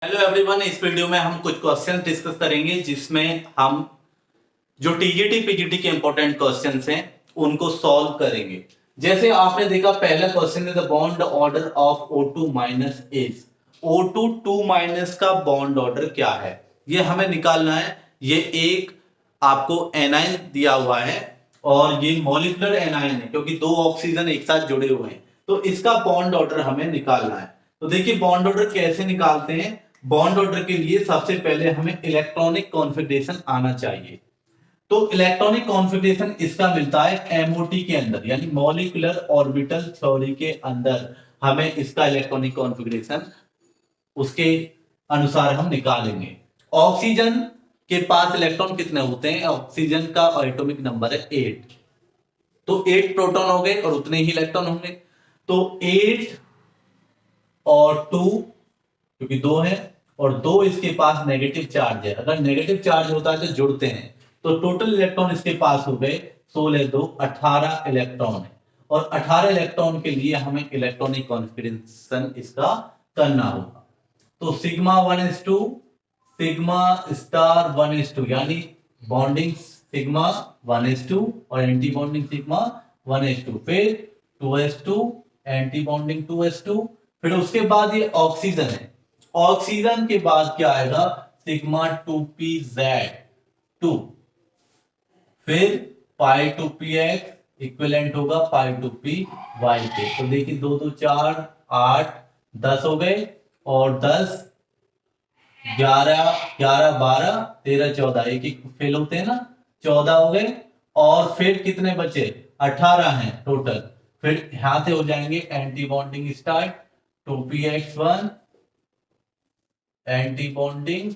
Hello everyone, इस video में हम कुछ क्वेश्चन डिस्कस करेंगे जिसमें हम जो टीजीटी पीजीटी के इंपॉर्टेंट क्वेश्चंस हैं उनको सॉल्व करेंगे। जैसे आपने देखा पहला क्वेश्चन है the bond order of O2 minus is O2 2 minus का बॉन्ड ऑर्डर क्या है, ये हमें निकालना है। ये एक आपको एनाइन दिया हुआ है और ये मॉलिक्यूलर एनाइन है क्योंकि दो ऑक्सीजन एक साथ जुड़े हुए हैं, तो इसका बॉन्ड ऑर्डर हमें निकालना है। तो देखिए बॉन्ड ऑर्डर कैसे निकालते हैं। बॉन्ड ऑर्डर के लिए सबसे पहले हमें इलेक्ट्रॉनिक कॉन्फ़िगरेशन आना चाहिए। तो इलेक्ट्रॉनिक कॉन्फ़िगरेशन इसका मिलता है एमओटी के अंदर, यानी मॉलिक्यूलर ऑर्बिटल थ्योरी के अंदर हमें इसका इलेक्ट्रॉनिक कॉन्फ़िगरेशन उसके अनुसार हम निकालेंगे। ऑक्सीजन के पास इलेक्ट्रॉन कितने होते हैं? ऑक्सीजन का एटॉमिक नंबर है 8, तो 8 प्रोटॉन हो गए और उतने ही इलेक्ट्रॉन होंगे। तो 8 और 2 क्योंकि 2 है और 2 इसके पास नेगेटिव चार्ज है। अगर नेगेटिव चार्ज होता है तो जुड़ते हैं, तो टोटल इलेक्ट्रॉन इसके पास हो गए 16 2 18 इलेक्ट्रॉन है। और 18 इलेक्ट्रॉन के लिए हमें इलेक्ट्रॉनिक कॉन्फ़िगरेशन इसका करना होगा। तो sigma 1s2 sigma star 1s2 यानी बॉन्डिंग सिग्मा 1s2 और एंटी बॉन्डिंग सिग्मा 1s2, फिर 2s2 एंटी बॉन्डिंग 2s2, फिर उसके बाद ये ऑक्सीजन है। ऑक्सीजन के बाद क्या आएगा? सिग्मा 2pz2, फिर पाई 2px इक्विवेलेंट होगा पाई 2py के। तो देखिए 2 2 4 8 10 हो गए और 10 11 11 12 13 14, एक एक फेल होते हैं ना, 14 हो गए। और फिर कितने बचे? 18 हैं टोटल। फिर यहां से हो जाएंगे anti bonding start 2px1 anti bonding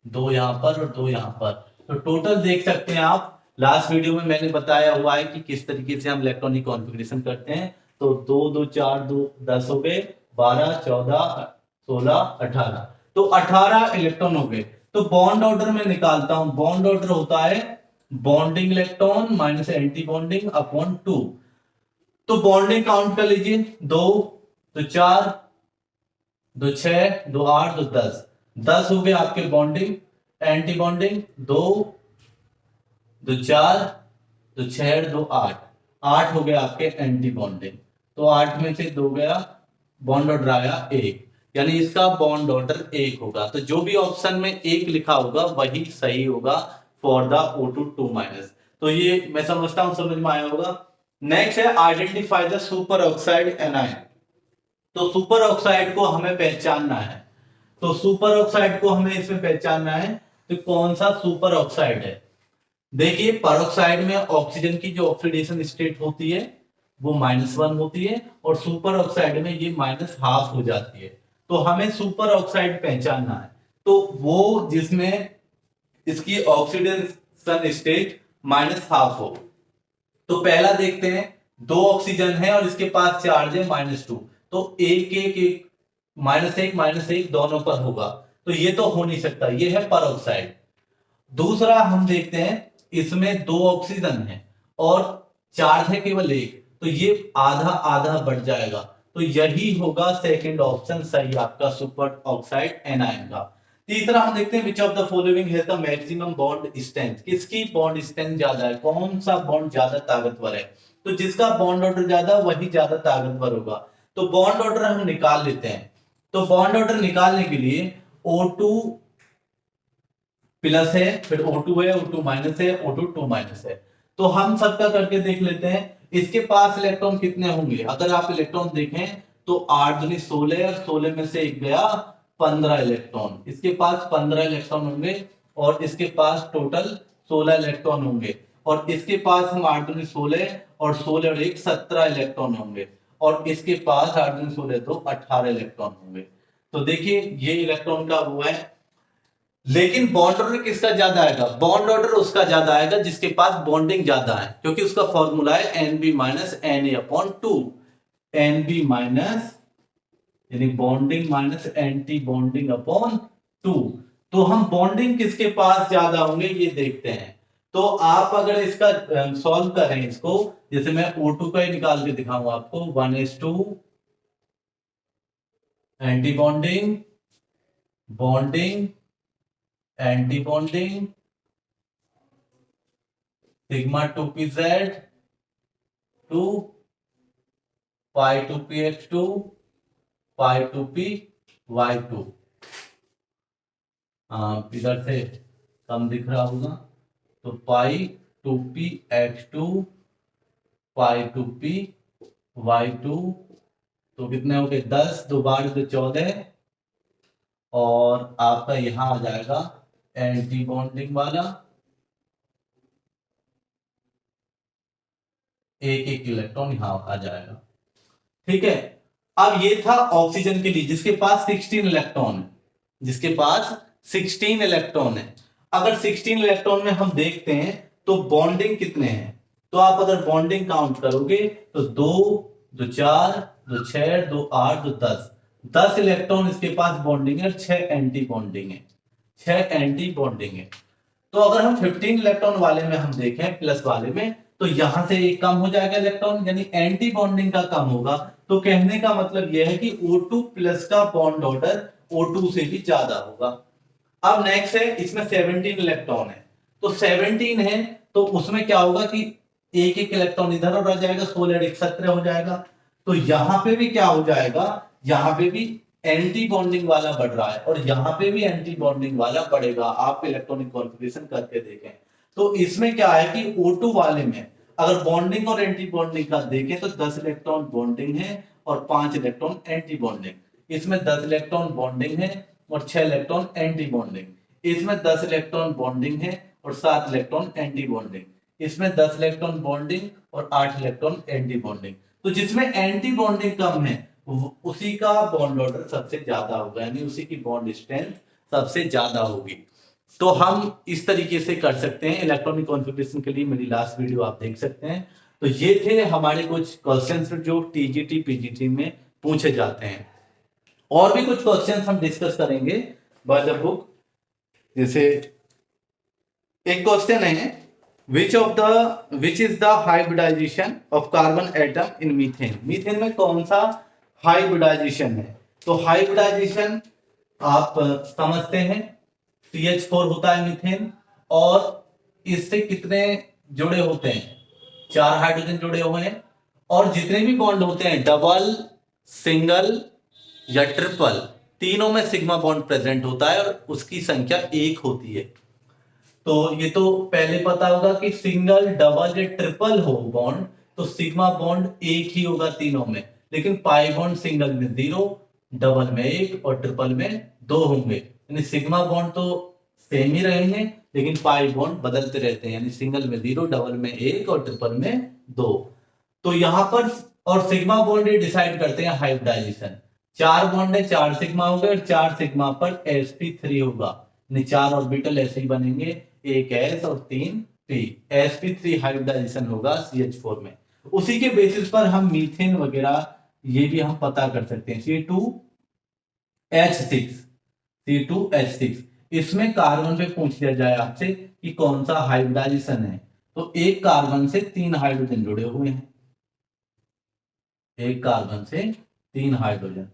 2 यहां पर और 2 यहां पर। तो टोटल देख सकते हैं आप, लास्ट वीडियो में मैंने बताया हुआ है कि किस तरीके से हम इलेक्ट्रॉनिक कॉन्फ़िगरेशन करते हैं। तो 2 2 4 2 10 हो गए, 12 14 16 18, तो 18 इलेक्ट्रॉन हो गए। तो बॉन्ड ऑर्डर में निकालता हूं। बॉन्ड ऑर्डर होता है bonding electron minus anti bonding upon 2। तो बॉन्डिंग काउंट कर लीजिए, 2 तो 4 2 6 2 8 2 10, 10 हो गए आपके बॉन्डिंग। एंटी बॉन्डिंग 2 2 4 2 6 2 8, 8 हो गए आपके एंटी बॉन्डिंग। तो 8 में से 2 गया, बॉन्ड ऑर्डर आया 1, यानी इसका बॉन्ड ऑर्डर 1 होगा। तो जो भी ऑप्शन में 1 लिखा होगा वही सही होगा फॉर द O2 2 माइनस। तो ये मैं समझता हूं समझ में आया होगा। नेक्स्ट है identify the super oxide A9. तो सुपर ऑक्साइड को हमें पहचानना है। तो सुपर ऑक्साइड को हमें इसमें पहचानना है, तो कौन सा सुपर ऑक्साइड है? देखिए परऑक्साइड में ऑक्सीजन की जो ऑक्सीडेशन स्टेट होती है वो -1 होती है और सुपर ऑक्साइड में ये -½ हो जाती है। तो हमें सुपर ऑक्साइड पहचानना है, तो वो जिसमें इसकी ऑक्सीडेशन स्टेट -½ हो। तो पहला देखते हैं, 2 ऑक्सीजन है और इसके पास चार्ज है -2, तो एक एक एक -1 दोनों पर होगा, तो ये तो हो नहीं सकता, ये है परऑक्साइड। दूसरा हम देखते हैं, इसमें 2 ऑक्सीजन है और चार्ज है केवल 1, तो ये आधा आधा बढ़ जाएगा। तो यही होगा सेकंड ऑप्शन सही आपका सुपर ऑक्साइड एनायन का। तीसरा हम देखते हैं which of the following has the maximum bond strength. किसकी बॉन्ड स्ट्रेंथ ज्यादा है, कौन सा बॉन्ड ज्यादा ताकतवर है? तो जिसका बॉन्ड ऑर्डर ज्यादा वही ज्यादा ताकतवर होगा। तो बॉन्ड ऑर्डर हम निकाल लेते हैं। तो बॉन्ड ऑर्डर निकालने के लिए O2 प्लस है, फिर O2 है, O2 माइनस है, O2 2 माइनस है। तो हम सबका करके देख लेते हैं, इसके पास इलेक्ट्रॉन कितने होंगे। अगर आप इलेक्ट्रॉन देखें तो 8 दूनी 16 और 16 में से एक गया 15 इलेक्ट्रॉन, इसके पास 15 इलेक्ट्रॉन होंगे और इसके पास टोटल 16 इलेक्ट्रॉन होंगे। और इसके पास हम 8 दूनी 16 और 16 और 1 17 इलेक्ट्रॉन होंगे और इसके पास 8 दूनी 16 तो 18 इलेक्ट्रॉन होंगे। तो देखिए ये इलेक्ट्रॉन का वो है। लेकिन बॉन्ड ऑर्डर किसका ज्यादा आएगा? बॉन्ड ऑर्डर उसका ज्यादा आएगा जिसके पास बॉन्डिंग ज्यादा है, क्योंकि उसका फॉर्मूला है NB minus Na/2। NB minus यानी bonding minus anti bonding upon 2। तो हम बॉन्डिंग किसके पास ज्यादा होंगे ये देखते हैं। तो आप अगर इसका सॉल्व करें इसको, जैसे मैं O2 का ही निकाल के दिखाऊंगा आपको, 1s2 anti bonding bonding, anti bonding, sigma 2pz to pi 2px2 pi 2py2। इधर से कम दिख रहा होगा, तो पाई 2px2 पाई 2py2, तो कितने हो गए 10, 2 बार 14, और आपका यहां आ जाएगा एंटी बॉन्डिंग वाला एक इलेक्ट्रॉन यहां आ जाएगा। ठीक है, अब ये था ऑक्सीजन के लिए जिसके पास 16 इलेक्ट्रॉन है, जिसके पास 16 इलेक्ट्रॉन है। अगर 16 इलेक्ट्रॉन में हम देखते हैं तो बॉन्डिंग कितने हैं, तो आप अगर बॉन्डिंग काउंट करोगे तो 2, 2 4, 2 6, 2 8, 2 10 इलेक्ट्रॉन इसके पास बॉन्डिंग है, 6 एंटी बॉन्डिंग है, 6 एंटी बॉन्डिंग है। तो अगर हम 15 इलेक्ट्रॉन वाले में हम देखें, प्लस वाले में, तो यहां से एक कम हो जाएगा इलेक्ट्रॉन, यानी एंटी बॉन्डिंग का कम होगा। तो कहने का मतलब यह है कि O2 प्लस का बॉन्ड ऑर्डर O2 से भी ज्यादा होगा। अब नेक्स्ट है, इसमें 17 इलेक्ट्रॉन है, तो 17 है तो उसमें क्या होगा कि एक एक इलेक्ट्रॉन इधर और आ जाएगा, 16 17 हो जाएगा। तो यहां पे भी क्या हो जाएगा, यहां पे भी एंटी बॉन्डिंग वाला बढ़ रहा है और यहां पे भी एंटी बॉन्डिंग वाला बढ़ेगा। आप इलेक्ट्रॉनिक कॉन्फ़िगरेशन करके देखें तो इसमें क्या है कि O2 वाले में अगर बॉन्डिंग और एंटी बॉन्डिंग का देखें तो 10 इलेक्ट्रॉन बॉन्डिंग है और 5 इलेक्ट्रॉन एंटी बॉन्डिंग। इसमें 10 इलेक्ट्रॉन बॉन्डिंग है और 6 इलेक्ट्रॉन एंटी बॉन्डिंग। इसमें 10 इलेक्ट्रॉन बॉन्डिंग है और 7 इलेक्ट्रॉन एंटी बॉन्डिंग। इसमें 10 इलेक्ट्रॉन बॉन्डिंग और 8 इलेक्ट्रॉन एंटी बॉन्डिंग। तो जिसमें एंटी बॉन्डिंग कम है उसी का बॉन्ड ऑर्डर सबसे ज्यादा होगा, यानी उसी की बॉन्ड स्ट्रेंथ सबसे ज्यादा होगी। तो हम इस तरीके से कर सकते हैं। इलेक्ट्रॉनिक कॉन्फ़िगरेशन के लिए मेरी लास्ट वीडियो आप देख सकते हैं। तो ये थे हमारे कुछ क्वेश्चंस जो टीजीटी पीजीटी में पूछे जाते हैं। और भी कुछ क्वेश्चंस हम डिस्कस करेंगे बाय द बुक। जैसे एक क्वेश्चन है, which is the hybridization of carbon atom in methane. Methane में कौन सा हाइब्रिडाइजेशन है, तो हाइब्रिडाइजेशन आप समझते हैं CH4 होता है मीथेन, और इससे कितने जुड़े होते हैं, 4 हाइड्रोजन जुड़े हुए हैं, और जितने भी बॉन्ड होते हैं डबल, सिंगल या ट्रिपल, तीनों में सिग्मा बॉन्ड प्रेजेंट होता है और उसकी संख्या 1 होती है। तो ये तो पहले पता होगा कि सिंगल, डबल या ट्रिपल हो बॉन्ड तो सिग्मा बॉन्ड 1 ही होगा तीनों में, लेकिन पाई बॉन्ड सिंगल में 0, डबल में 1 और ट्रिपल में 2 होंगे। यानी सिग्मा बॉन्ड तो सेम ही रहेंगे लेकिन पाई बॉन्ड बदलते रहते हैं, यानी सिंगल में 0, डबल में 1 और ट्रिपल में 2। तो यहां पर और सिग्मा बॉन्ड ये डिसाइड करते हैं हाइब्रिडाइजेशन। 4 बॉन्ड है, 4 सिग्मा हो गए और 4 सिग्मा पर sp3 होगा, यानी 4 ऑर्बिटल ऐसे ही बनेंगे, एक s और 3 p। sp3 हाइब्रिडाइजेशन होगा CH4 में। उसी के बेसिस पर हम मीथेन वगैरह ये भी हम पता कर सकते हैं। C2H6 इसमें कार्बन पे पूछ लिया जाए आपसे कि कौन सा हाइब्रिडाइजेशन है, तो एक कार्बन से 3 हाइड्रोजन जुड़े हुए हैं, एक कार्बन से 3 हाइड्रोजन,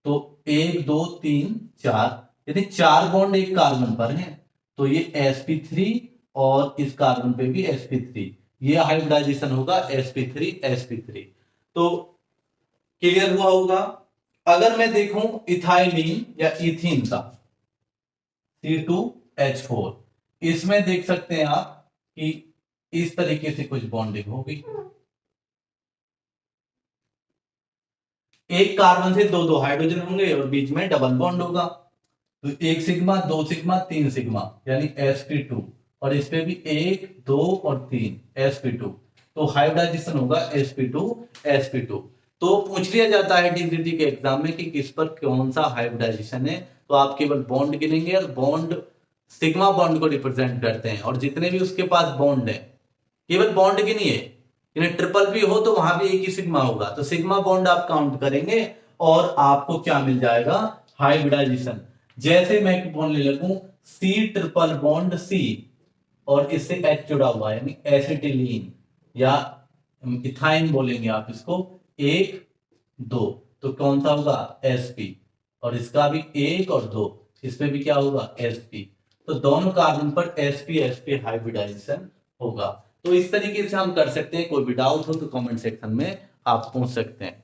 तो 1 2 3 4, यदि 4 बॉन्ड एक कार्बन पर हैं तो ये sp3 और इस कार्बन पे भी sp3, ये हाइब्रिडाइजेशन होगा sp3 तो क्लियर हुआ होगा। अगर मैं देखूं इथाइलिन या इथीन का C2H4, इसमें देख सकते हैं आप कि इस तरीके से कुछ बॉन्डिंग होगी, एक कार्बन से 2 हाइड्रोजन होंगे और बीच में डबल बॉन्ड होगा, तो 1 सिग्मा 2 सिग्मा 3 सिग्मा यानी sp2, और इस पे भी 1 2 और 3 sp2, तो हाइब्रिडाइजेशन होगा sp2। तो पूछ लिया जाता है टीजीटी के एग्जाम में कि किस पर कौन सा हाइब्रिडाइजेशन है, तो आप केवल बॉन्ड गिनेंगे और बॉन्ड सिग्मा बॉन्ड को रिप्रेजेंट करते हैं, और जितने भी उसके पास बॉन्ड है केवल बॉन्ड गिनिए, ट्रिपल भी हो तो वहां भी एक ही सिग्मा होगा, तो सिग्मा बॉन्ड आप काउंट करेंगे और आपको क्या मिल जाएगा, हाइब्रिडाइजेशन। जैसे मैं बोलने लगूं C ट्रिपल बॉन्ड C और इससे H जुड़ा हुआ है यानी एसिटिलीन या इथाइन बोलेंगे आप इसको, 1 2, तो कौन सा होगा sp, और इसका भी 1 और 2, इसमें भी क्या होगा sp। तो दोनों कार्बन पर sp sp हाइब्रिडाइजेशन होगा। तो इस तरीके से हम कर सकते हैं। कोई भी डाउट हो तो कमेंट सेक्शन में आप पूछ सकते हैं।